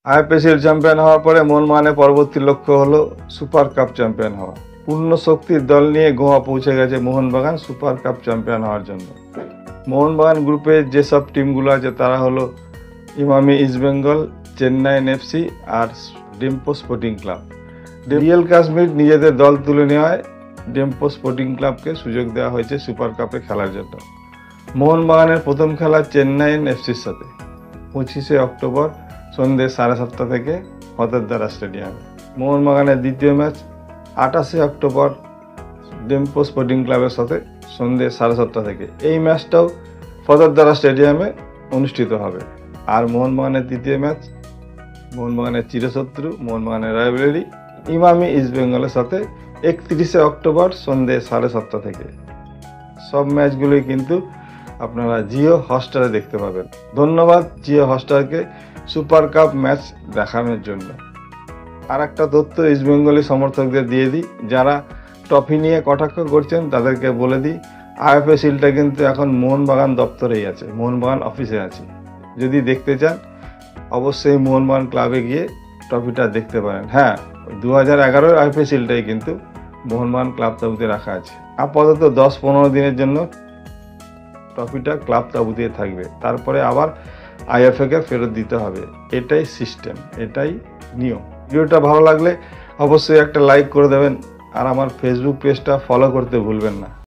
IPL champion হওয়ার পরে মোহনবাগানের পরবর্তী লক্ষ্য হলো সুপার কাপ চ্যাম্পিয়ন হওয়া। পূর্ণ শক্তির দল নিয়ে গোয়া পৌঁছে গেছে মোহনবাগান সুপার কাপ চ্যাম্পিয়ন হওয়ার জন্য। মোহনবাগান গ্রুপে যেসব টিমগুলো আছে তারা হলো ইমামি ইস্টবেঙ্গল, চেন্নাই এফসি আর Dempo sporting club. Real Kashmir নিজেদের দল তুলে নেওয়ায় ডেম্পো স্পোর্টিং ক্লাবকে সুযোগ দেওয়া হয়েছে সুপার কাপে খেলার জন্য। মোহনবাগানের প্রথম খেলা চেন্নাই এফসির সাথে 25শে অক্টোবর সন্ধ্যে 7:30 থেকে ফতেরদারা স্টেডিয়ামে। মোহনবাগানের দ্বিতীয় ম্যাচ 28শে অক্টোবর ডেম্পো স্পোর্টিং ক্লাবের সাথে সন্ধ্যে 7:30 থেকে। এই ম্যাচটাও ফতেরদারা স্টেডিয়ামে অনুষ্ঠিত হবে। আর মোহনবাগানের তৃতীয় ম্যাচ মোহনবাগানের চিরশত্রু মোহনবাগানের রাইভালরি ইমামি ইস্টবেঙ্গলের সাথে 31শে অক্টোবর সন্ধ্যে 7:30 থেকে। সব ম্যাচগুলোই কিন্তু আপনারা জিও হটস্টারে দেখতে পাবেন। ধন্যবাদ জিও হটস্টারকে সুপার কাপ ম্যাচ দেখানোর জন্য। আর একটা তথ্য ইস্টবেঙ্গলি সমর্থকদের দিয়ে দিই, যারা ট্রফি নিয়ে কটাক্ষ করছেন তাদেরকে বলে দিই, আইএফএ শিল্ডটা কিন্তু এখন মোহনবাগান দপ্তরেই আছে, মোহনবাগান অফিসে আছে। যদি দেখতে চান অবশ্যই মোহনবাগান ক্লাবে গিয়ে ট্রফিটা দেখতে পারেন। হ্যাঁ, 2011 আইএফএ শিল্ডটাই কিন্তু মোহনবাগান ক্লাব তাবুতে রাখা আছে। আপাতত 10-15 দিনের জন্য ট্রফিটা ক্লাব তাবুতে থাকবে, তারপরে আবার আইএফএকে ফেরত দিতে হবে। এটাই সিস্টেম, এটাই নিয়ম। ভিডিওটা ভালো লাগলে অবশ্যই একটা লাইক করে দেবেন আর আমার ফেসবুক পেজটা ফলো করতে ভুলবেন না।